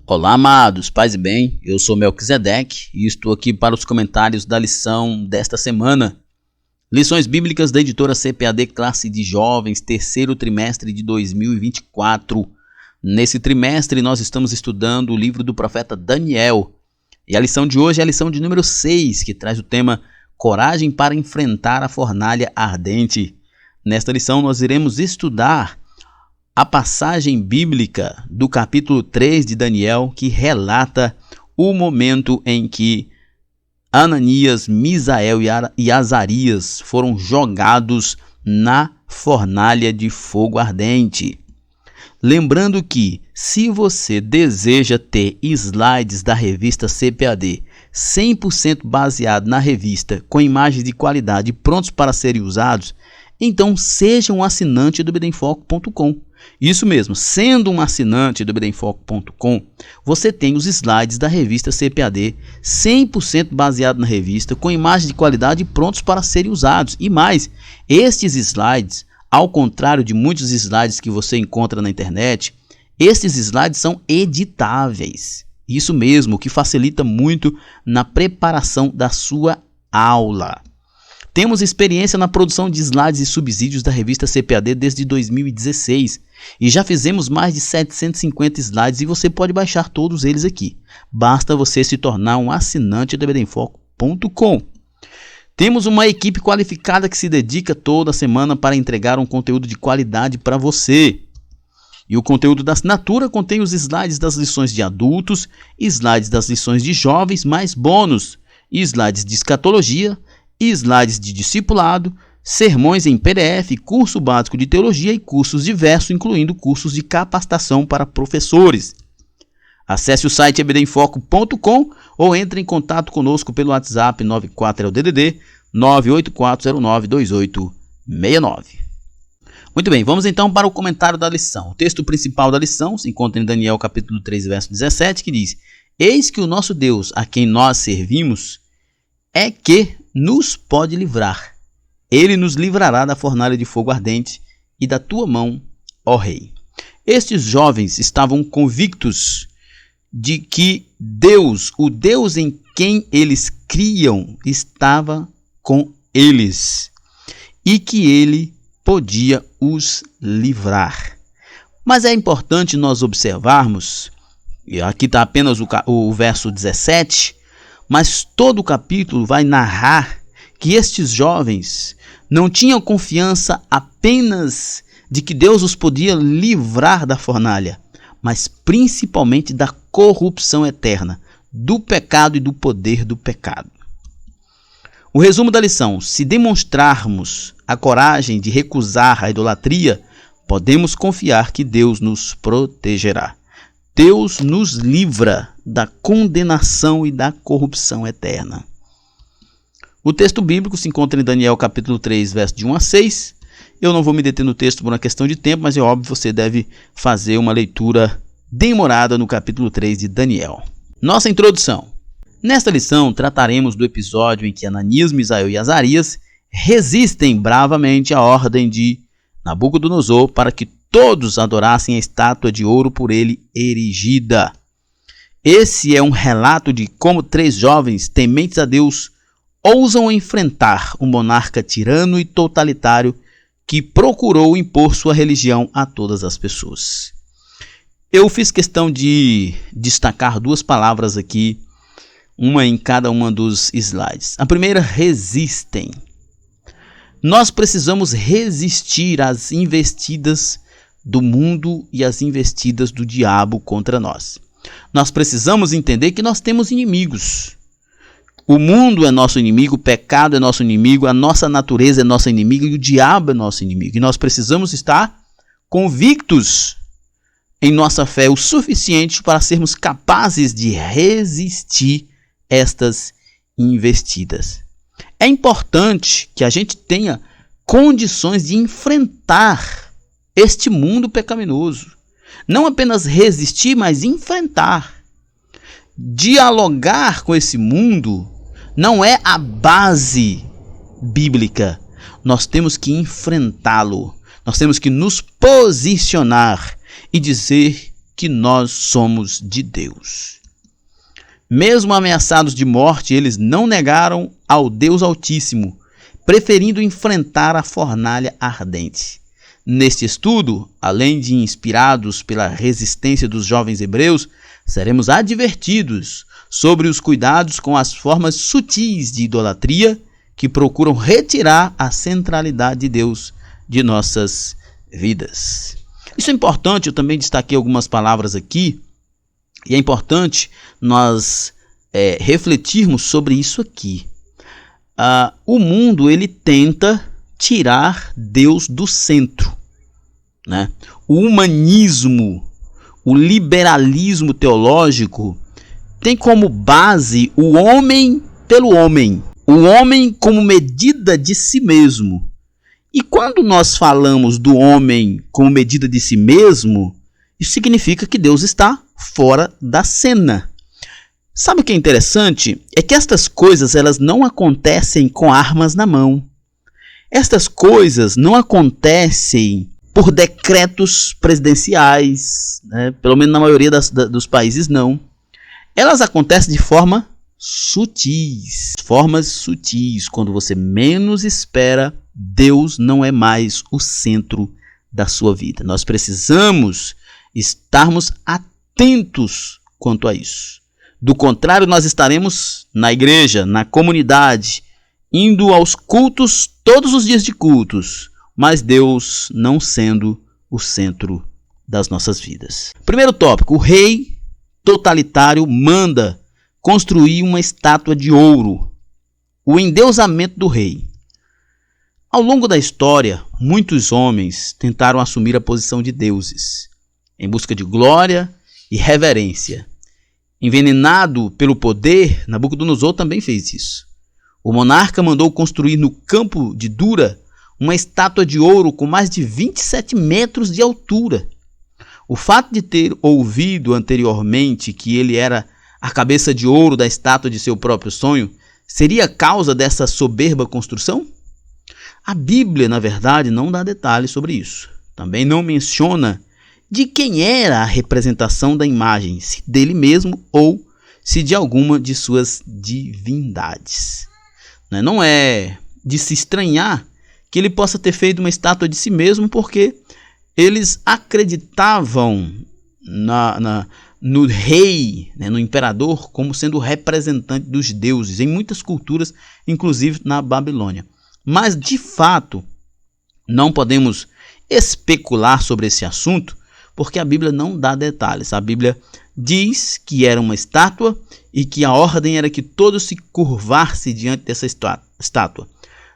Olá, amados, paz e bem, eu sou Melquisedeque e estou aqui para os comentários da lição desta semana. Lições bíblicas da editora CPAD Classe de Jovens, terceiro trimestre de 2024. Nesse trimestre nós estamos estudando o livro do profeta Daniel. E a lição de hoje é a lição de número 6, que traz o tema Coragem para enfrentar a fornalha ardente. Nesta lição nós iremos estudar a passagem bíblica do capítulo 3 de Daniel, que relata o momento em que Ananias, Misael e Azarias foram jogados na fornalha de fogo ardente. Lembrando que, se você deseja ter slides da revista CPAD 100% baseado na revista, com imagens de qualidade prontos para serem usados, então seja um assinante do bdenfoco.com. Isso mesmo, sendo um assinante do bdenfoco.com, você tem os slides da revista CPAD 100% baseado na revista, com imagens de qualidade prontos para serem usados. E mais, estes slides, ao contrário de muitos slides que você encontra na internet, estes slides são editáveis. Isso mesmo, o que facilita muito na preparação da sua aula. Temos experiência na produção de slides e subsídios da revista CPAD desde 2016 e já fizemos mais de 750 slides e você pode baixar todos eles aqui. Basta você se tornar um assinante do bdenfoco.com. Temos uma equipe qualificada que se dedica toda semana para entregar um conteúdo de qualidade para você. E o conteúdo da assinatura contém os slides das lições de adultos, slides das lições de jovens, mais bônus, slides de escatologia, slides de discipulado, sermões em PDF, curso básico de teologia e cursos diversos, incluindo cursos de capacitação para professores. Acesse o site bdenfoco.com ou entre em contato conosco pelo WhatsApp 94 DDD 984092869. Muito bem, vamos então para o comentário da lição. O texto principal da lição se encontra em Daniel capítulo 3, verso 17, que diz: Eis que o nosso Deus, a quem nós servimos, é que nos pode livrar. Ele nos livrará da fornalha de fogo ardente e da tua mão, ó rei. Estes jovens estavam convictos de que Deus, o Deus em quem eles criam, estava com eles e que ele podia os livrar. Mas é importante nós observarmos, e aqui está apenas o verso 17, mas todo o capítulo vai narrar que estes jovens não tinham confiança apenas de que Deus os podia livrar da fornalha, mas principalmente da corrupção eterna, do pecado e do poder do pecado. O resumo da lição: se demonstrarmos a coragem de recusar a idolatria, podemos confiar que Deus nos protegerá. Deus nos livra da condenação e da corrupção eterna. O texto bíblico se encontra em Daniel capítulo 3, verso de 1 a 6. Eu não vou me deter no texto por uma questão de tempo, mas é óbvio que você deve fazer uma leitura demorada no capítulo 3 de Daniel. Nossa introdução. Nesta lição trataremos do episódio em que Ananias, Misael e Azarias resistem bravamente à ordem de Nabucodonosor para que todos adorassem a estátua de ouro por ele erigida. Esse é um relato de como 3 jovens tementes a Deus ousam enfrentar um monarca tirano e totalitário que procurou impor sua religião a todas as pessoas. Eu fiz questão de destacar 2 palavras aqui, uma em cada uma dos slides. A primeira, resistem. Nós precisamos resistir às investidas do mundo e às investidas do diabo contra nós. Nós precisamos entender que nós temos inimigos. O mundo é nosso inimigo, o pecado é nosso inimigo, a nossa natureza é nossa inimiga e o diabo é nosso inimigo. E nós precisamos estar convictos em nossa fé o suficiente para sermos capazes de resistir estas investidas. É importante que a gente tenha condições de enfrentar este mundo pecaminoso. Não apenas resistir, mas enfrentar. Dialogar com esse mundo não é a base bíblica. Nós temos que enfrentá-lo. Nós temos que nos posicionar e dizer que nós somos de Deus. Mesmo ameaçados de morte, eles não negaram ao Deus Altíssimo, preferindo enfrentar a fornalha ardente. Neste estudo, além de inspirados pela resistência dos jovens hebreus, seremos advertidos sobre os cuidados com as formas sutis de idolatria que procuram retirar a centralidade de Deus de nossas vidas. Isso é importante, eu também destaquei algumas palavras aqui, e é importante nós refletirmos sobre isso aqui. O mundo ele tenta tirar Deus do centro, né? O humanismo, o liberalismo teológico tem como base o homem pelo homem, o homem como medida de si mesmo. E quando nós falamos do homem como medida de si mesmo, isso significa que Deus está fora da cena. Sabe o que é interessante? É que estas coisas elas não acontecem com armas na mão. Estas coisas não acontecem por decretos presidenciais, né? Pelo menos na maioria dos países não. Elas acontecem de formas sutis, quando você menos espera. Deus não é mais o centro da sua vida. Nós precisamos estarmos atentos quanto a isso. Do contrário, nós estaremos na igreja, na comunidade, indo aos cultos todos os dias de cultos, mas Deus não sendo o centro das nossas vidas. Primeiro tópico, o rei totalitário manda construir uma estátua de ouro. O endeusamento do rei. Ao longo da história, muitos homens tentaram assumir a posição de deuses, em busca de glória e reverência. Envenenado pelo poder, Nabucodonosor também fez isso. O monarca mandou construir no campo de Dura uma estátua de ouro com mais de 27 metros de altura. O fato de ter ouvido anteriormente que ele era a cabeça de ouro da estátua de seu próprio sonho seria causa dessa soberba construção? A Bíblia, na verdade, não dá detalhes sobre isso. Também não menciona de quem era a representação da imagem, se dele mesmo ou se de alguma de suas divindades. Não é de se estranhar que ele possa ter feito uma estátua de si mesmo, porque eles acreditavam no rei, no imperador, como sendo o representante dos deuses, em muitas culturas, inclusive na Babilônia. Mas, de fato, não podemos especular sobre esse assunto, porque a Bíblia não dá detalhes. A Bíblia diz que era uma estátua e que a ordem era que todos se curvassem diante dessa estátua.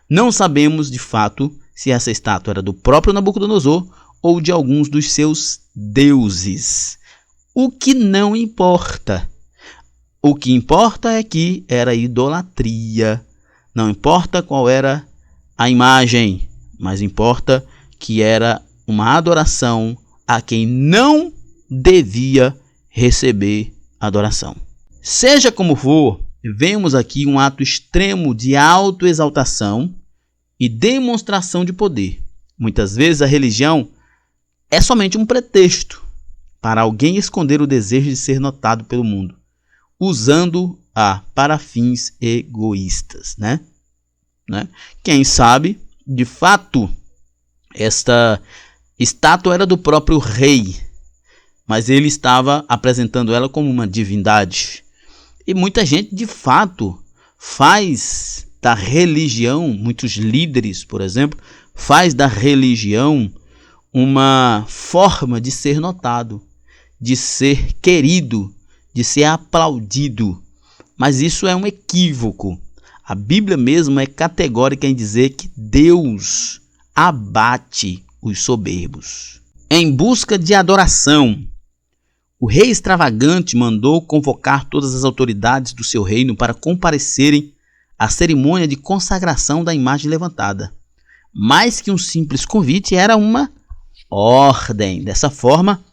Não sabemos, de fato, se essa estátua era do próprio Nabucodonosor ou de alguns dos seus deuses. O que não importa. O que importa é que era idolatria. Não importa qual era a imagem, mas importa que era uma adoração a quem não devia receber adoração. Seja como for, vemos aqui um ato extremo de autoexaltação e demonstração de poder. Muitas vezes a religião é somente um pretexto para alguém esconder o desejo de ser notado pelo mundo, usando-a para fins egoístas, né? Quem sabe, de fato, esta estátua era do próprio rei, mas ele estava apresentando ela como uma divindade. E muita gente, de fato, faz da religião, muitos líderes, por exemplo, faz da religião uma forma de ser notado, de ser querido, de ser aplaudido. Mas isso é um equívoco. A Bíblia mesmo é categórica em dizer que Deus abate os soberbos. Em busca de adoração, o rei extravagante mandou convocar todas as autoridades do seu reino para comparecerem à cerimônia de consagração da imagem levantada. Mais que um simples convite, era uma ordem. Dessa forma,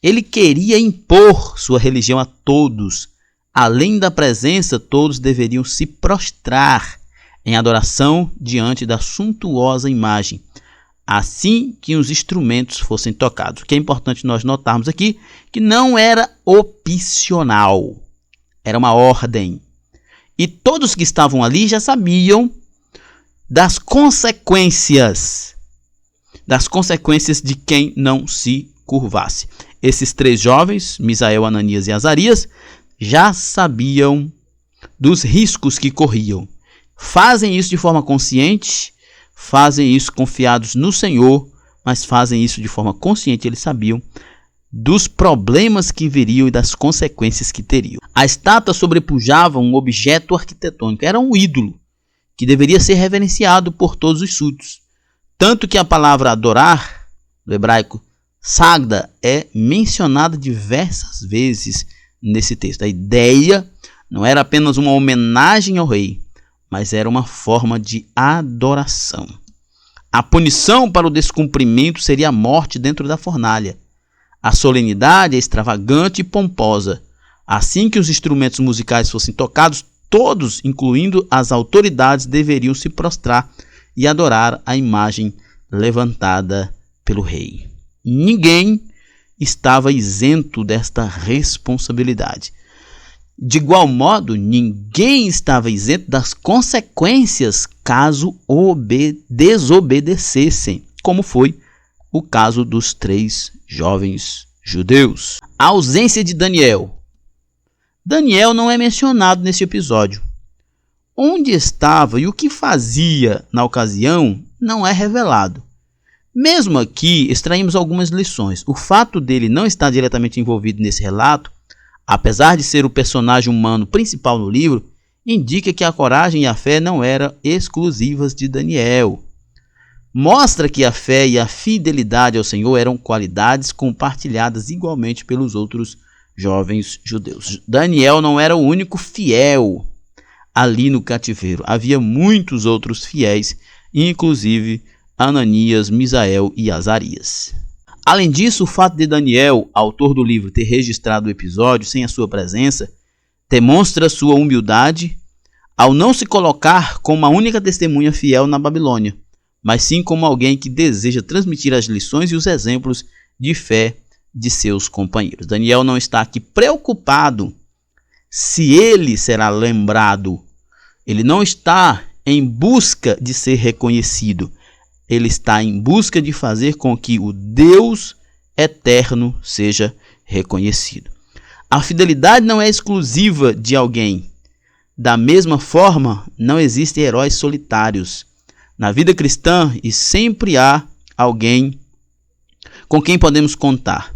ele queria impor sua religião a todos. Além da presença, todos deveriam se prostrar em adoração diante da suntuosa imagem. assim que os instrumentos fossem tocados. O que é importante nós notarmos aqui, que não era opcional, era uma ordem. E todos que estavam ali já sabiam das consequências de quem não se curvasse. Esses 3 jovens, Misael, Ananias e Azarias, já sabiam dos riscos que corriam. Fazem isso de forma consciente, fazem isso confiados no Senhor, mas fazem isso de forma consciente. Eles sabiam dos problemas que viriam e das consequências que teriam. A estátua sobrepujava um objeto arquitetônico, era um ídolo, que deveria ser reverenciado por todos os súditos. Tanto que a palavra adorar, do hebraico sagda, é mencionada diversas vezes nesse texto. A ideia não era apenas uma homenagem ao rei, mas era uma forma de adoração. A punição para o descumprimento seria a morte dentro da fornalha. A solenidade é extravagante e pomposa. Assim que os instrumentos musicais fossem tocados, todos, incluindo as autoridades, deveriam se prostrar e adorar a imagem levantada pelo rei. Ninguém estava isento desta responsabilidade. De igual modo, ninguém estava isento das consequências caso desobedecessem, como foi o caso dos 3 jovens judeus. A ausência de Daniel. Daniel não é mencionado neste episódio. Onde estava e o que fazia na ocasião não é revelado. Mesmo aqui, extraímos algumas lições. O fato dele não estar diretamente envolvido nesse relato, apesar de ser o personagem humano principal no livro, indica que a coragem e a fé não eram exclusivas de Daniel. Mostra que a fé e a fidelidade ao Senhor eram qualidades compartilhadas igualmente pelos outros jovens judeus. Daniel não era o único fiel ali no cativeiro. Havia muitos outros fiéis, inclusive Ananias, Misael e Azarias. Além disso, o fato de Daniel, autor do livro, ter registrado o episódio sem a sua presença, demonstra sua humildade ao não se colocar como a única testemunha fiel na Babilônia, mas sim como alguém que deseja transmitir as lições e os exemplos de fé de seus companheiros. Daniel não está aqui preocupado se ele será lembrado. Ele não está em busca de ser reconhecido. Ele está em busca de fazer com que o Deus eterno seja reconhecido. A fidelidade não é exclusiva de alguém. Da mesma forma, não existem heróis solitários. Na vida cristã, e sempre há alguém com quem podemos contar.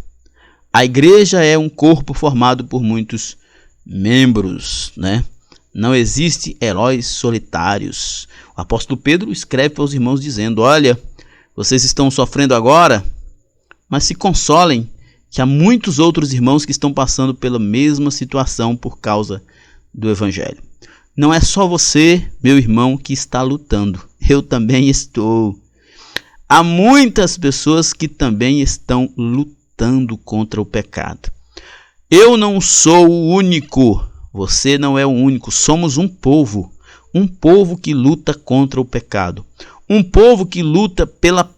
A igreja é um corpo formado por muitos membros, né? Não existe heróis solitários. O apóstolo Pedro escreve para os irmãos dizendo: olha, vocês estão sofrendo agora, mas se consolem que há muitos outros irmãos que estão passando pela mesma situação por causa do evangelho. Não é só você, meu irmão, que está lutando. Eu também estou. Há muitas pessoas que também estão lutando contra o pecado. Eu não sou o único. Você não é o único. Somos um povo que luta contra o pecado. Um povo que luta pela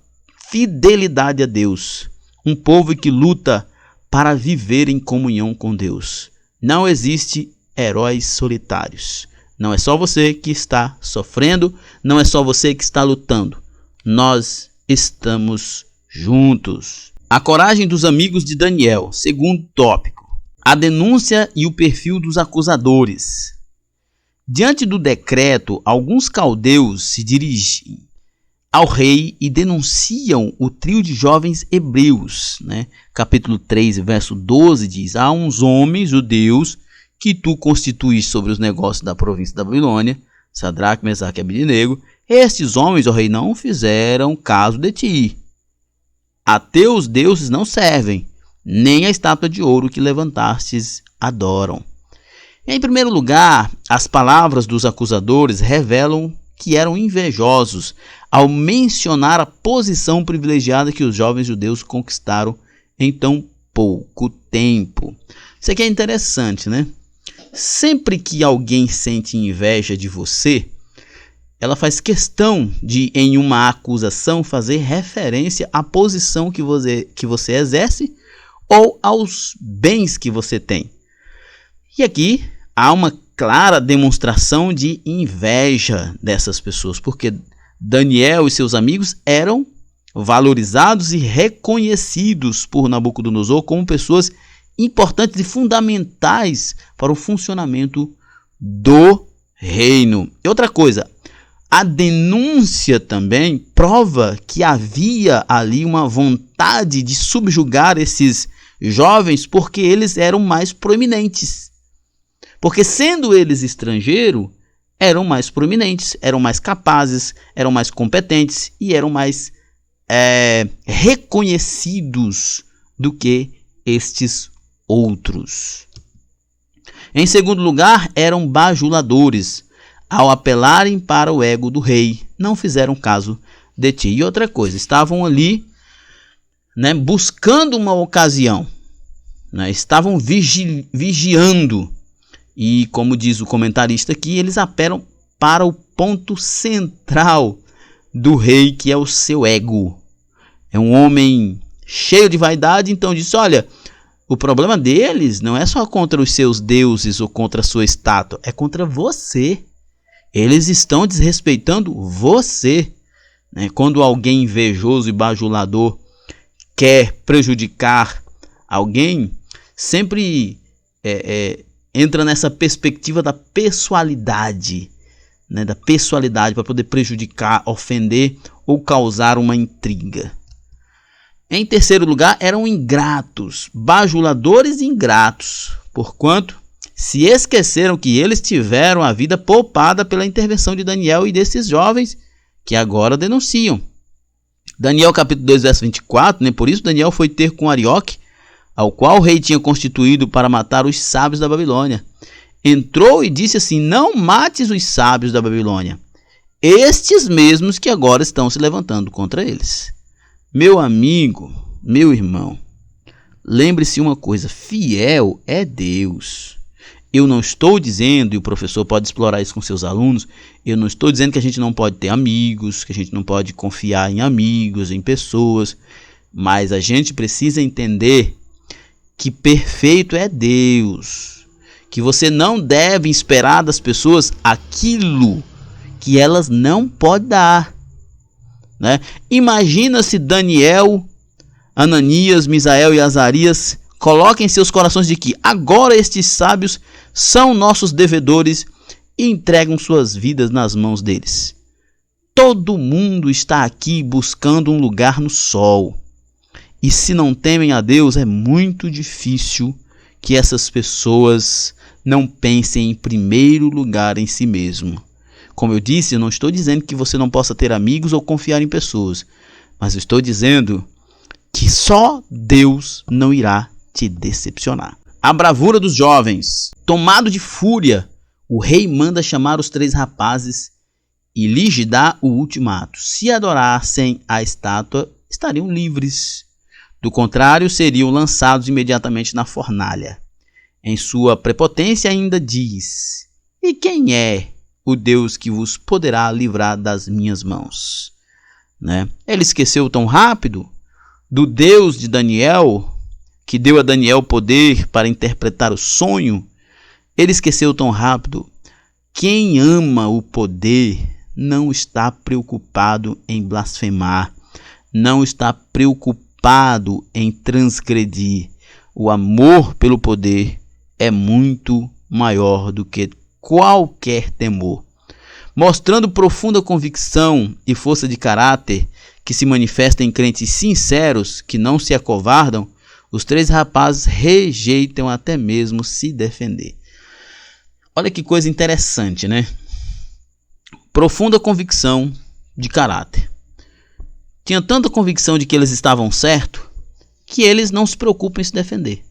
fidelidade a Deus. Um povo que luta para viver em comunhão com Deus. Não existe heróis solitários. Não é só você que está sofrendo, não é só você que está lutando. Nós estamos juntos. A coragem dos amigos de Daniel, segundo tópico. A denúncia e o perfil dos acusadores. Diante do decreto, alguns caldeus se dirigem ao rei e denunciam o trio de jovens hebreus. Capítulo 3, verso 12 diz: há uns homens judeus que tu constituís sobre os negócios da província da Babilônia, Sadraque, Mesaque e Abednego. Estes homens, ó rei, não fizeram caso de ti. A teus deuses não servem, nem a estátua de ouro que levantastes adoram. Em primeiro lugar, as palavras dos acusadores revelam que eram invejosos ao mencionar a posição privilegiada que os jovens judeus conquistaram em tão pouco tempo. Isso aqui é interessante, né? Sempre que alguém sente inveja de você, ela faz questão de, em uma acusação, fazer referência à posição que você exerce ou aos bens que você tem. E aqui há uma clara demonstração de inveja dessas pessoas, porque Daniel e seus amigos eram valorizados e reconhecidos por Nabucodonosor como pessoas importantes e fundamentais para o funcionamento do reino. E outra coisa, a denúncia também prova que havia ali uma vontade de subjugar esses jovens porque eles eram mais proeminentes. Porque sendo eles estrangeiros, eram mais proeminentes, eram mais capazes, eram mais competentes e eram mais reconhecidos do que estes outros. Em segundo lugar, eram bajuladores. Ao apelarem para o ego do rei, não fizeram caso de ti. E outra coisa, estavam ali, buscando uma ocasião, estavam vigiando. E como diz o comentarista aqui, eles apelam para o ponto central do rei, que é o seu ego. É um homem cheio de vaidade, então disse, olha, o problema deles não é só contra os seus deuses ou contra a sua estátua, é contra você. Eles estão desrespeitando você. Quando alguém invejoso e bajulador quer prejudicar alguém, sempre entra nessa perspectiva da pessoalidade, da pessoalidade para poder prejudicar, ofender ou causar uma intriga. Em terceiro lugar, eram ingratos, bajuladores e ingratos, porquanto se esqueceram que eles tiveram a vida poupada pela intervenção de Daniel e desses jovens que agora denunciam. Daniel capítulo 2, verso 24, por isso Daniel foi ter com Arioque, ao qual o rei tinha constituído para matar os sábios da Babilônia. Entrou e disse assim, não mates os sábios da Babilônia, estes mesmos que agora estão se levantando contra eles. Meu amigo, meu irmão, lembre-se uma coisa, fiel é Deus. Eu não estou dizendo, e o professor pode explorar isso com seus alunos, eu não estou dizendo que a gente não pode ter amigos, que a gente não pode confiar em amigos, em pessoas, mas a gente precisa entender que perfeito é Deus, que você não deve esperar das pessoas aquilo que elas não podem dar. Imagina se Daniel, Ananias, Misael e Azarias coloquem em seus corações de que agora estes sábios são nossos devedores e entregam suas vidas nas mãos deles. Todo mundo está aqui buscando um lugar no sol. E se não temem a Deus, é muito difícil que essas pessoas não pensem em primeiro lugar em si mesmo. Como eu disse, eu não estou dizendo que você não possa ter amigos ou confiar em pessoas, mas eu estou dizendo que só Deus não irá te decepcionar. A bravura dos jovens. Tomado de fúria, o rei manda chamar os 3 rapazes e lhes dá o ultimato. Se adorassem a estátua, estariam livres. Do contrário, seriam lançados imediatamente na fornalha. Em sua prepotência ainda diz, e quem é o Deus que vos poderá livrar das minhas mãos? Ele esqueceu tão rápido do Deus de Daniel, que deu a Daniel poder para interpretar o sonho. Ele esqueceu tão rápido. Quem ama o poder não está preocupado em blasfemar, não está preocupado em transgredir. O amor pelo poder é muito maior do que qualquer temor. Mostrando profunda convicção e força de caráter que se manifesta em crentes sinceros que não se acovardam, os 3 rapazes rejeitam até mesmo se defender. Olha que coisa interessante, Profunda convicção de caráter. Tinha tanta convicção de que eles estavam certos que eles não se preocupam em se defender.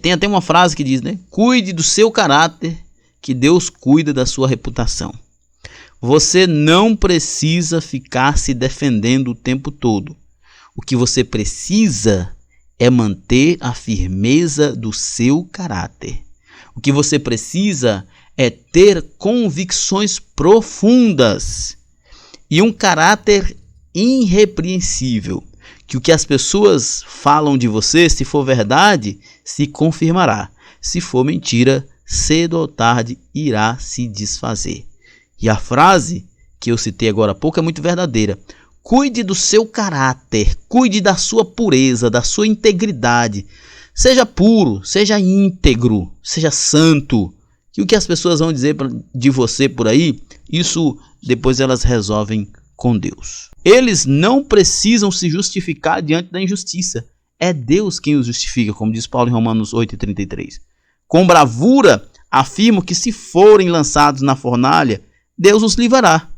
Tem até uma frase que diz, cuide do seu caráter, que Deus cuida da sua reputação. Você não precisa ficar se defendendo o tempo todo. O que você precisa é manter a firmeza do seu caráter. O que você precisa é ter convicções profundas e um caráter irrepreensível, que o que as pessoas falam de você, se for verdade, se confirmará. Se for mentira, cedo ou tarde irá se desfazer. E a frase que eu citei agora há pouco é muito verdadeira. Cuide do seu caráter, cuide da sua pureza, da sua integridade. Seja puro, seja íntegro, seja santo. E o que as pessoas vão dizer de você por aí, isso depois elas resolvem com Deus. Eles não precisam se justificar diante da injustiça. É Deus quem os justifica, como diz Paulo em Romanos 8,33. Com bravura, afirmo que se forem lançados na fornalha, Deus os livrará.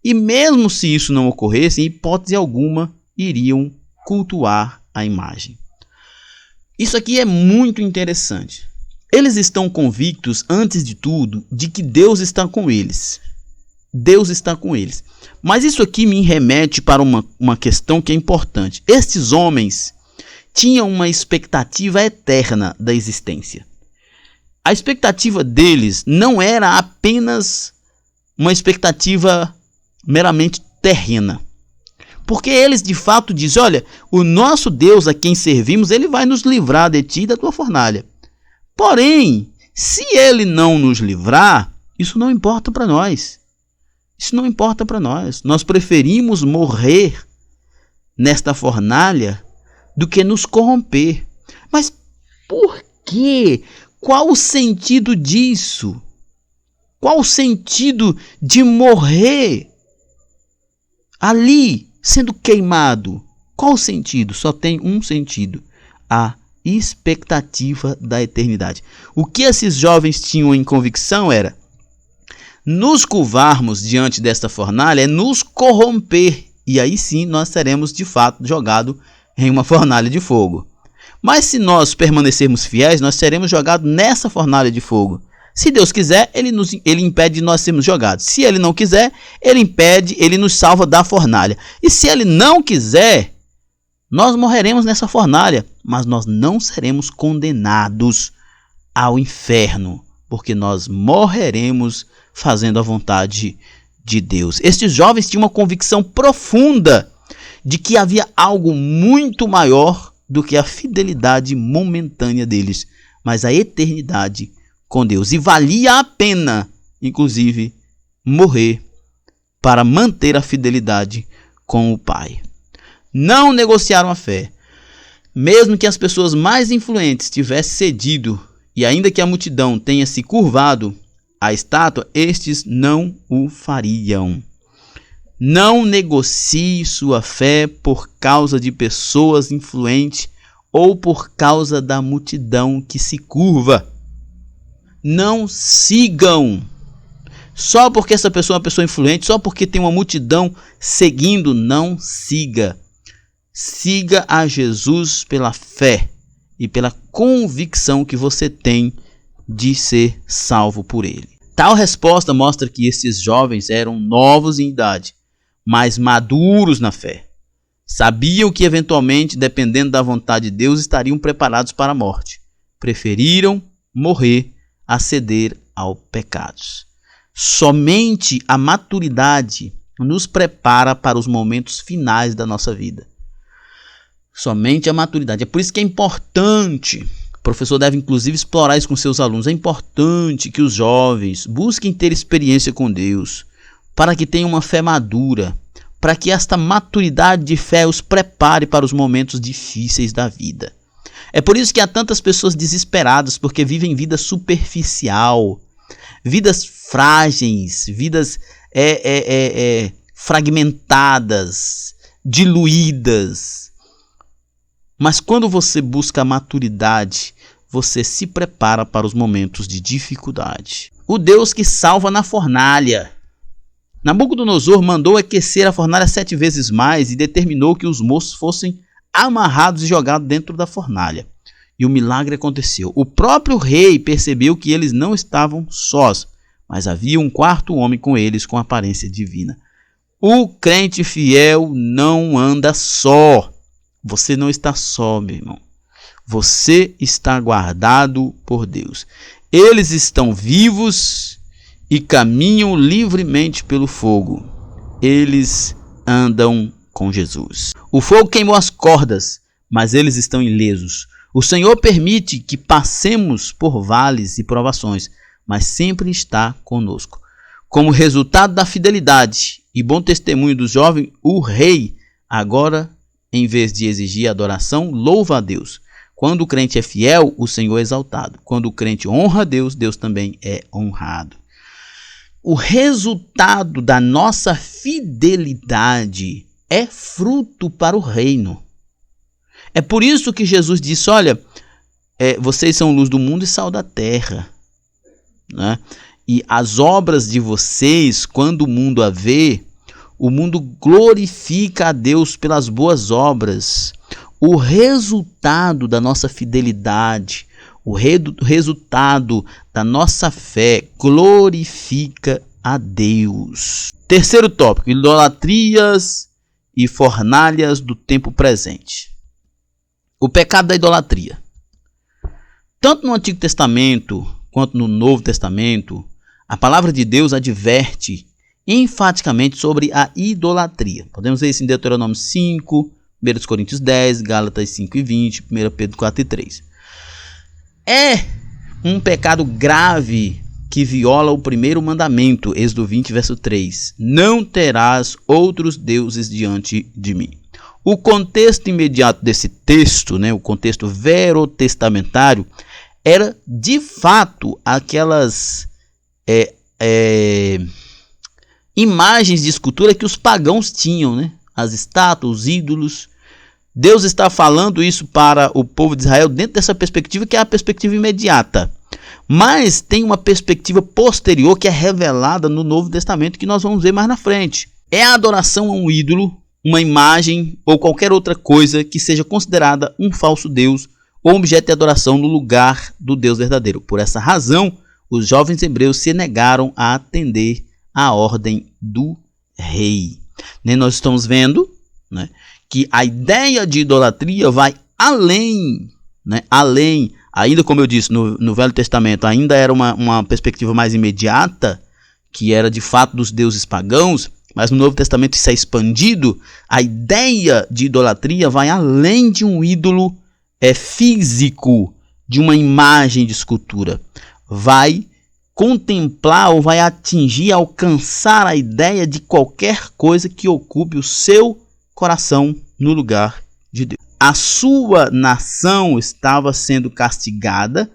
E mesmo se isso não ocorresse, em hipótese alguma, iriam cultuar a imagem. Isso aqui é muito interessante. Eles estão convictos, antes de tudo, de que Deus está com eles. Deus está com eles. Mas isso aqui me remete para uma questão que é importante. Estes homens tinham uma expectativa eterna da existência. A expectativa deles não era apenas uma expectativa meramente terrena. Porque eles de fato dizem, olha, o nosso Deus a quem servimos, ele vai nos livrar de ti e da tua fornalha. Porém, se ele não nos livrar, isso não importa para nós. Isso não importa para nós. Nós preferimos morrer nesta fornalha do que nos corromper. Mas por quê? Qual o sentido disso? Qual o sentido de morrer ali, sendo queimado? Qual o sentido? Só tem um sentido: a expectativa da eternidade. O que esses jovens tinham em convicção era: nos curvarmos diante desta fornalha é nos corromper, e aí sim nós seremos de fato jogados em uma fornalha de fogo. Mas se nós permanecermos fiéis, nós seremos jogados nessa fornalha de fogo. Se Deus quiser, ele impede de nós sermos jogados. Se ele não quiser, ele nos salva da fornalha. E se ele não quiser, nós morreremos nessa fornalha, mas nós não seremos condenados ao inferno, porque nós morreremos fazendo a vontade de Deus. Estes jovens tinham uma convicção profunda de que havia algo muito maior do que a fidelidade momentânea deles, mas a eternidade com Deus. E valia a pena, inclusive, morrer para manter a fidelidade com o Pai. Não negociaram a fé. Mesmo que as pessoas mais influentes tivessem cedido, e ainda que a multidão tenha se curvado à estátua, estes não o fariam. Não negocie sua fé por causa de pessoas influentes ou por causa da multidão que se curva. Não sigam. Só porque essa pessoa é uma pessoa influente, só porque tem uma multidão seguindo, não siga. Siga a Jesus pela fé e pela convicção que você tem de ser salvo por ele. Tal resposta mostra que esses jovens eram novos em idade, mas maduros na fé. Sabiam que eventualmente, dependendo da vontade de Deus, estariam preparados para a morte. Preferiram morrer a ceder ao pecado. Somente a maturidade nos prepara para os momentos finais da nossa vida. Somente a maturidade. É por isso que é importante, o professor deve inclusive explorar isso com seus alunos, é importante que os jovens busquem ter experiência com Deus, para que tenham uma fé madura, para que esta maturidade de fé os prepare para os momentos difíceis da vida. É por isso que há tantas pessoas desesperadas, porque vivem vida superficial, vidas frágeis, vidas fragmentadas, diluídas. Mas quando você busca a maturidade, você se prepara para os momentos de dificuldade. O Deus que salva na fornalha. Nabucodonosor mandou aquecer a fornalha 7 vezes mais e determinou que os moços fossem amarrados e jogados dentro da fornalha. E o milagre aconteceu. O próprio rei percebeu que eles não estavam sós, mas havia um quarto homem com eles com aparência divina. O crente fiel não anda só. Você não está só, meu irmão. Você está guardado por Deus. Eles estão vivos e caminham livremente pelo fogo. Eles andam com Jesus. O fogo queimou as cordas, mas eles estão ilesos. O Senhor permite que passemos por vales e provações, mas sempre está conosco. Como resultado da fidelidade e bom testemunho do jovem, o rei, agora, em vez de exigir adoração, louva a Deus. Quando o crente é fiel, o Senhor é exaltado. Quando o crente honra a Deus, Deus também é honrado. O resultado da nossa fidelidade é fruto para o reino. É por isso que Jesus disse, olha, vocês são luz do mundo e sal da terra, né? E as obras de vocês, quando o mundo a vê, o mundo glorifica a Deus pelas boas obras. O resultado da nossa fidelidade, o resultado da nossa fé glorifica a Deus. Terceiro tópico, idolatrias e fornalhas do tempo presente. O pecado da idolatria. Tanto no Antigo Testamento quanto no Novo Testamento, a palavra de Deus adverte enfaticamente sobre a idolatria. Podemos ver isso em Deuteronômio 5, 1 Coríntios 10, Gálatas 5 e 20, 1 Pedro 4 e 3. É um pecado grave que viola o primeiro mandamento, Êxodo 20, verso 3. Não terás outros deuses diante de mim. O contexto imediato desse texto, né, o contexto verotestamentário, era de fato aquelas imagens de escultura que os pagãos tinham, né? As estátuas, os ídolos. Deus está falando isso para o povo de Israel dentro dessa perspectiva, que é a perspectiva imediata. Mas tem uma perspectiva posterior que é revelada no Novo Testamento, que nós vamos ver mais na frente. É a adoração a um ídolo, uma imagem ou qualquer outra coisa que seja considerada um falso Deus ou objeto de adoração no lugar do Deus verdadeiro. Por essa razão, os jovens hebreus se negaram a atender à ordem do rei. Nós estamos vendo, né, que a ideia de idolatria vai além, né, além, ainda como eu disse, no Velho Testamento ainda era uma perspectiva mais imediata, que era de fato dos deuses pagãos, mas no Novo Testamento isso é expandido. A ideia de idolatria vai além de um ídolo físico, de uma imagem de escultura. Vai contemplar ou vai atingir, alcançar a ideia de qualquer coisa que ocupe o seu coração no lugar de Deus. A sua nação estava sendo castigada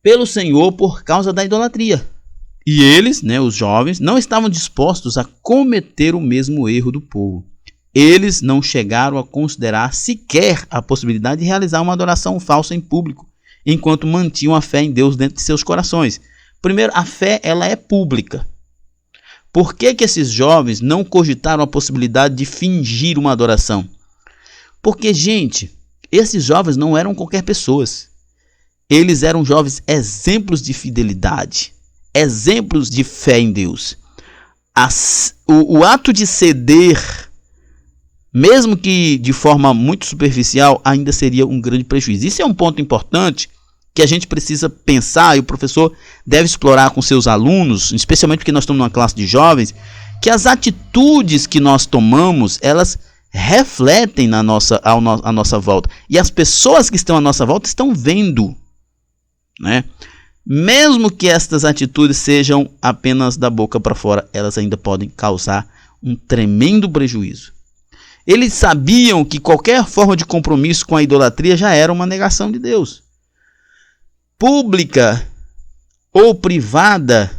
pelo Senhor por causa da idolatria. E eles, né, os jovens, não estavam dispostos a cometer o mesmo erro do povo. Eles não chegaram a considerar sequer a possibilidade de realizar uma adoração falsa em público, enquanto mantinham a fé em Deus dentro de seus corações. Primeiro, a fé ela é pública. Por que esses jovens não cogitaram a possibilidade de fingir uma adoração? Porque, gente, esses jovens não eram qualquer pessoas. Eles eram jovens exemplos de fidelidade, exemplos de fé em Deus. O ato de ceder, mesmo que de forma muito superficial, ainda seria um grande prejuízo. Isso é um ponto importante que a gente precisa pensar, e o professor deve explorar com seus alunos, especialmente porque nós estamos numa classe de jovens, que as atitudes que nós tomamos, elas refletem à nossa volta. E as pessoas que estão à nossa volta estão vendo, né? Mesmo que estas atitudes sejam apenas da boca para fora, elas ainda podem causar um tremendo prejuízo. Eles sabiam que qualquer forma de compromisso com a idolatria já era uma negação de Deus. Pública ou privada,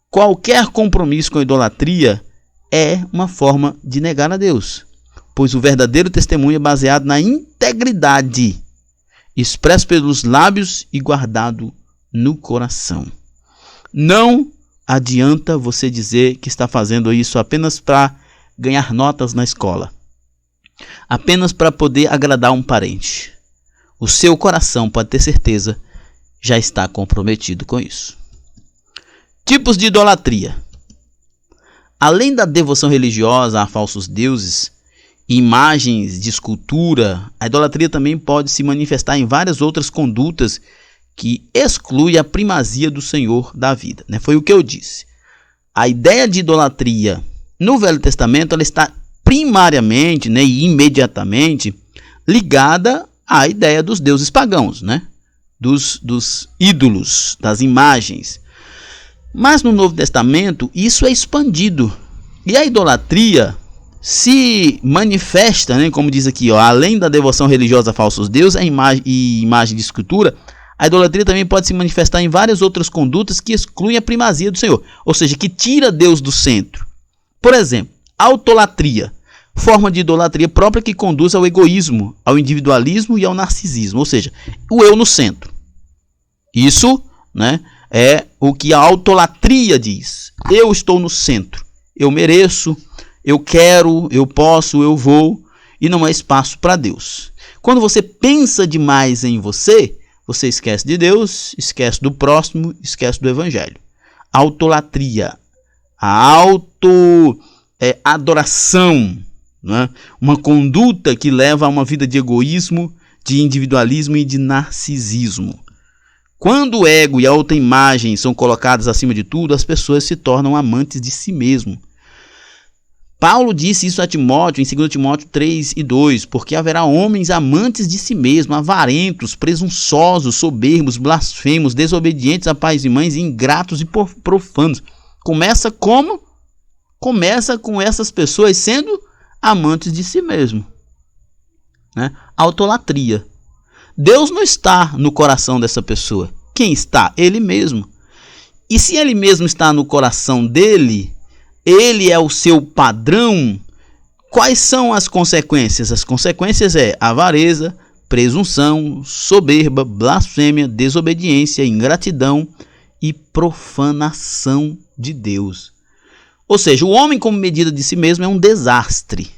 qualquer compromisso com a idolatria é uma forma de negar a Deus, pois o verdadeiro testemunho é baseado na integridade, expresso pelos lábios e guardado no coração. Não adianta você dizer que está fazendo isso apenas para ganhar notas na escola, apenas para poder agradar um parente. O seu coração, pode ter certeza, já está comprometido com isso. Tipos de idolatria. Além da devoção religiosa a falsos deuses imagens de escultura, a idolatria também pode se manifestar em várias outras condutas que excluem a primazia do Senhor da vida, né? Foi o que eu disse. A ideia de idolatria no Velho Testamento ela está primariamente, né, e imediatamente ligada à ideia dos deuses pagãos, né? Dos ídolos, das imagens. Mas no Novo Testamento isso é expandido. E a idolatria se manifesta, né, como diz aqui, ó, além da devoção religiosa a falsos deuses e imagem de escultura, a idolatria também pode se manifestar em várias outras condutas que excluem a primazia do Senhor, ou seja, que tira Deus do centro. Por exemplo, autolatria, forma de idolatria própria que conduz ao egoísmo, ao individualismo e ao narcisismo, ou seja, o eu no centro. Isso, né, é o que a autolatria diz. Eu estou no centro, eu mereço, eu quero, eu posso, eu vou, e não há espaço para Deus. Quando você pensa demais em você, você esquece de Deus, esquece do próximo, esquece do evangelho. Autolatria, a adoração, né? Uma conduta que leva a uma vida de egoísmo, de individualismo e de narcisismo. Quando o ego e a autoimagem são colocadas acima de tudo, as pessoas se tornam amantes de si mesmo. Paulo disse isso a Timóteo em 2 Timóteo 3:2, porque haverá homens amantes de si mesmos, avarentos, presunçosos, soberbos, blasfemos, desobedientes a pais e mães, ingratos e profanos. Começa como? Começa com essas pessoas sendo amantes de si mesmo, né? Autolatria. Deus não está no coração dessa pessoa. Quem está? Ele mesmo. E se ele mesmo está no coração dele, ele é o seu padrão, quais são as consequências? As consequências é avareza, presunção, soberba, blasfêmia, desobediência, ingratidão e profanação de Deus. Ou seja, o homem como medida de si mesmo é um desastre.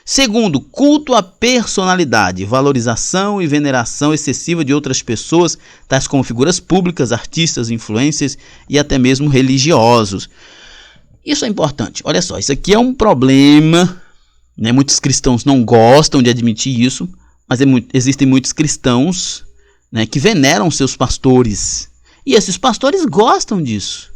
Segundo, culto à personalidade, valorização e veneração excessiva de outras pessoas, tais como figuras públicas, artistas, influencers e até mesmo religiosos. Isso é importante. Olha só, isso aqui é um problema, né? Muitos cristãos não gostam de admitir isso, mas existem muitos cristãos, né, que veneram seus pastores. E esses pastores gostam disso.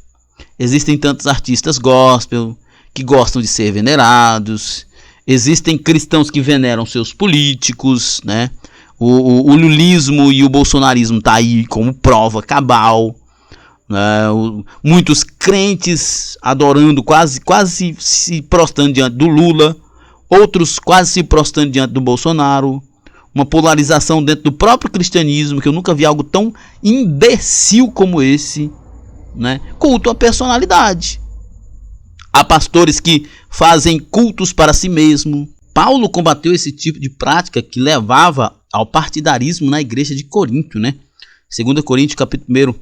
Existem tantos artistas gospel que gostam de ser venerados. Existem cristãos que veneram seus políticos, né? O lulismo e o bolsonarismo tá aí como prova cabal. Muitos crentes adorando, quase se prostrando diante do Lula, outros quase se prostrando diante do Bolsonaro, uma polarização dentro do próprio cristianismo, que eu nunca vi algo tão imbecil como esse, né? Culto à personalidade. Há pastores que fazem cultos para si mesmo. Paulo combateu esse tipo de prática que levava ao partidarismo na igreja de Corinto, né? 2 Coríntios capítulo 1,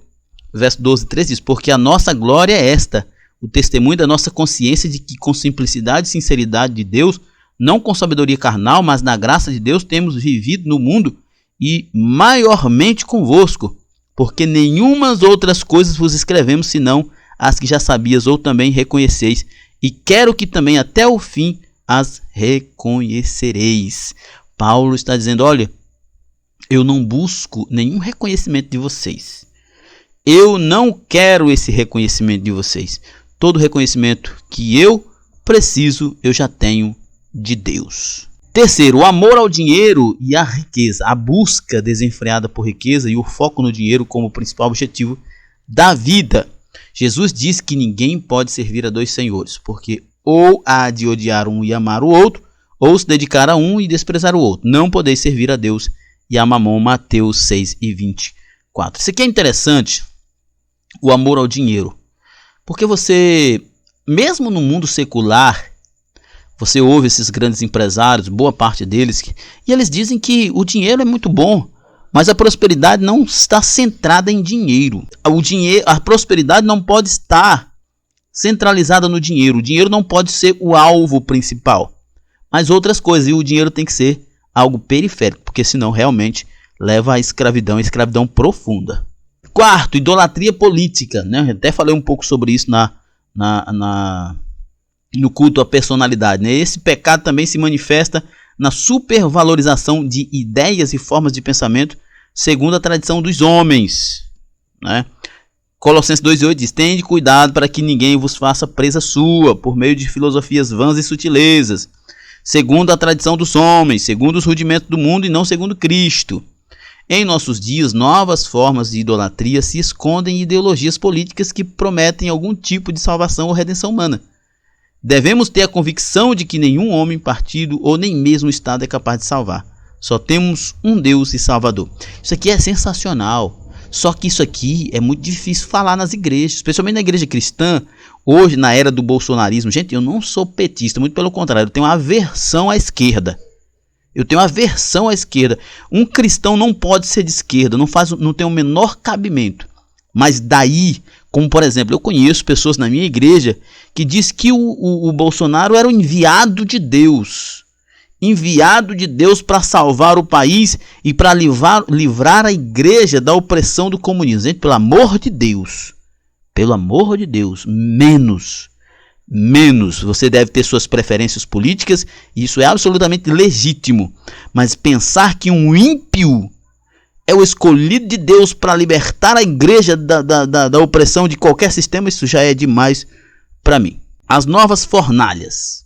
verso 12 e 13 diz: porque a nossa glória é esta, o testemunho da nossa consciência de que com simplicidade e sinceridade de Deus, não com sabedoria carnal, mas na graça de Deus, temos vivido no mundo e maiormente convosco, porque nenhumas outras coisas vos escrevemos, senão as que já sabias ou também reconheceis, e quero que também até o fim as reconhecereis. Paulo está dizendo, olha, eu não busco nenhum reconhecimento de vocês. Eu não quero esse reconhecimento de vocês. Todo reconhecimento que eu preciso, eu já tenho de Deus. Terceiro, o amor ao dinheiro e à riqueza. A busca desenfreada por riqueza e o foco no dinheiro como principal objetivo da vida. Jesus disse que ninguém pode servir a dois senhores, porque ou há de odiar um e amar o outro, ou se dedicar a um e desprezar o outro. Não podeis servir a Deus e a Mamon. Mateus 6:24. Isso aqui é interessante, o amor ao dinheiro. Porque você, mesmo no mundo secular, você ouve esses grandes empresários, boa parte deles, e eles dizem que o dinheiro é muito bom, mas a prosperidade não está centrada em dinheiro. A prosperidade não pode estar centralizada no dinheiro. O dinheiro não pode ser o alvo principal, mas outras coisas. E o dinheiro tem que ser algo periférico, porque senão realmente leva à escravidão profunda. Quarto, idolatria política, né? Eu até falei um pouco sobre isso na no culto à personalidade, né? Esse pecado também se manifesta na supervalorização de ideias e formas de pensamento segundo a tradição dos homens, né? Colossenses 2,8 diz: tende cuidado para que ninguém vos faça presa sua por meio de filosofias vãs e sutilezas, segundo a tradição dos homens, segundo os rudimentos do mundo e não segundo Cristo. Em nossos dias, novas formas de idolatria se escondem em ideologias políticas que prometem algum tipo de salvação ou redenção humana. Devemos ter a convicção de que nenhum homem, partido ou nem mesmo Estado é capaz de salvar. Só temos um Deus e Salvador. Isso aqui é sensacional. Só que isso aqui é muito difícil falar nas igrejas, especialmente na igreja cristã, hoje na era do bolsonarismo. Gente, eu não sou petista, muito pelo contrário, eu tenho aversão à esquerda. Um cristão não pode ser de esquerda, não tem o menor cabimento. Mas daí, como por exemplo, eu conheço pessoas na minha igreja que diz que o Bolsonaro era o enviado de Deus para salvar o país e para livrar a igreja da opressão do comunismo. Gente, pelo amor de Deus, menos. Você deve ter suas preferências políticas, e isso é absolutamente legítimo. Mas pensar que um ímpio é o escolhido de Deus para libertar a igreja da opressão de qualquer sistema, isso já é demais para mim. As novas fornalhas.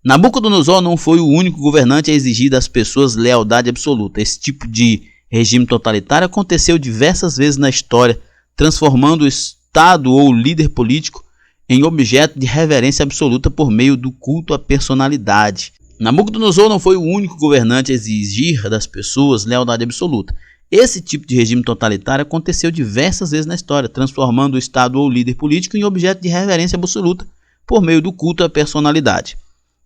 Nabucodonosor não foi o único governante a exigir das pessoas lealdade absoluta. Esse tipo de regime totalitário aconteceu diversas vezes na história, transformando o Estado ou o líder político em objeto de reverência absoluta por meio do culto à personalidade. Nabucodonosor não foi o único governante a exigir das pessoas lealdade absoluta. Esse tipo de regime totalitário aconteceu diversas vezes na história, transformando o Estado ou o líder político em objeto de reverência absoluta por meio do culto à personalidade.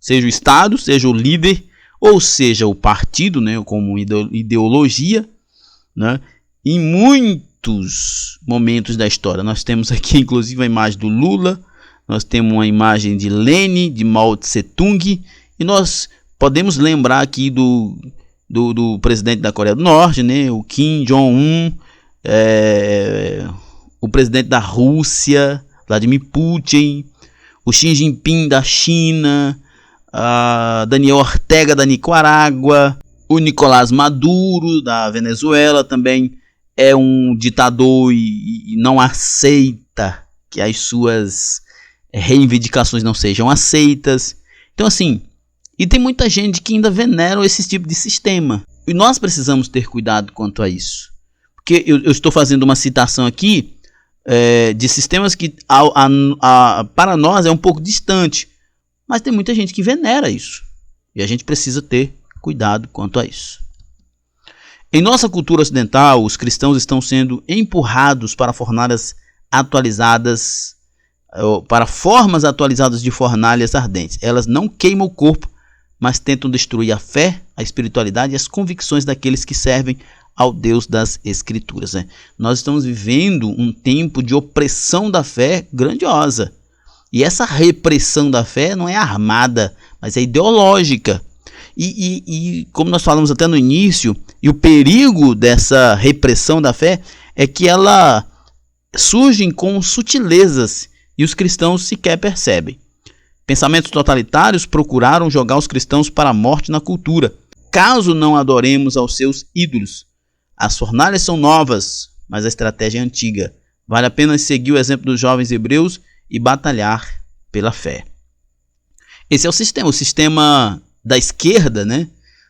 Seja o Estado, seja o líder, ou seja o partido, né, como ideologia, né, em muitos momentos da história. Nós temos aqui inclusive a imagem do Lula, nós temos uma imagem de Lenin, de Mao Tse Tung, e nós podemos lembrar aqui do presidente da Coreia do Norte, né, o Kim Jong-un, o presidente da Rússia, Vladimir Putin, o Xi Jinping da China, Daniel Ortega da Nicarágua, o Nicolás Maduro da Venezuela também é um ditador e não aceita que as suas reivindicações não sejam aceitas. Então assim, e tem muita gente que ainda venera esse tipo de sistema, e nós precisamos ter cuidado quanto a isso, porque eu estou fazendo uma citação aqui de sistemas que para nós é um pouco distante, mas tem muita gente que venera isso, e a gente precisa ter cuidado quanto a isso. Em nossa cultura ocidental, os cristãos estão sendo empurrados para fornalhas atualizadas, para formas atualizadas de fornalhas ardentes. Elas não queimam o corpo, mas tentam destruir a fé, a espiritualidade e as convicções daqueles que servem ao Deus das Escrituras, né? Nós estamos vivendo um tempo de opressão da fé grandiosa. E essa repressão da fé não é armada, mas é ideológica. E como nós falamos até no início, e o perigo dessa repressão da fé é que ela surge com sutilezas e os cristãos sequer percebem. Pensamentos totalitários procuraram jogar os cristãos para a morte na cultura, caso não adoremos aos seus ídolos. As fornalhas são novas, mas a estratégia é antiga. Vale a pena seguir o exemplo dos jovens hebreus e batalhar pela fé. Esse é o sistema da esquerda, né?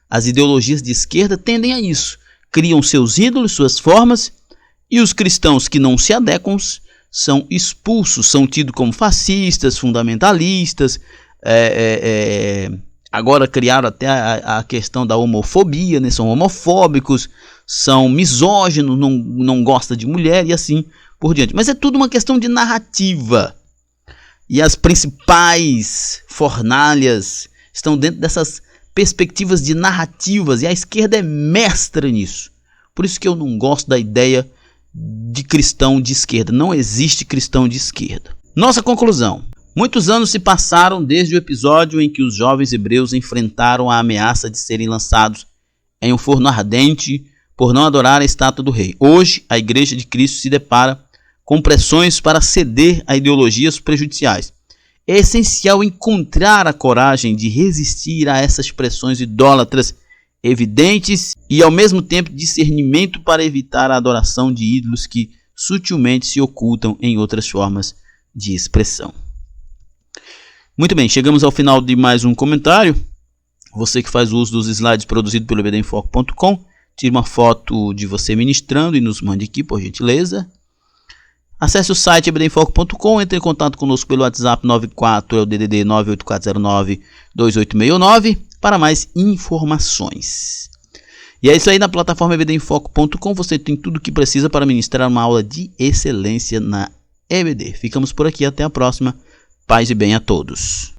As ideologias de esquerda tendem a isso. Criam seus ídolos, suas formas, e os cristãos que não se adequam são expulsos, são tidos como fascistas, fundamentalistas. Agora criaram até a questão da homofobia, né? São homofóbicos, são misóginos, não gostam de mulher e assim por diante. Mas é tudo uma questão de narrativa. E as principais fornalhas estão dentro dessas perspectivas de narrativas, e a esquerda é mestra nisso. Por isso que eu não gosto da ideia de cristão de esquerda. Não existe cristão de esquerda. Nossa conclusão. Muitos anos se passaram desde o episódio em que os jovens hebreus enfrentaram a ameaça de serem lançados em um forno ardente por não adorar a estátua do rei. Hoje, a Igreja de Cristo se depara com pressões para ceder a ideologias prejudiciais. É essencial encontrar a coragem de resistir a essas pressões idólatras evidentes e ao mesmo tempo discernimento para evitar a adoração de ídolos que sutilmente se ocultam em outras formas de expressão. Muito bem, chegamos ao final de mais um comentário. Você que faz uso dos slides produzidos pelo ebdemfoco.com, tire uma foto de você ministrando e nos mande aqui, por gentileza. Acesse o site ebdemfoco.com, entre em contato conosco pelo WhatsApp 94, é o DDD 984092869, para mais informações. E é isso aí, na plataforma ebdemfoco.com você tem tudo o que precisa para ministrar uma aula de excelência na EBD. Ficamos por aqui, até a próxima. Paz e bem a todos.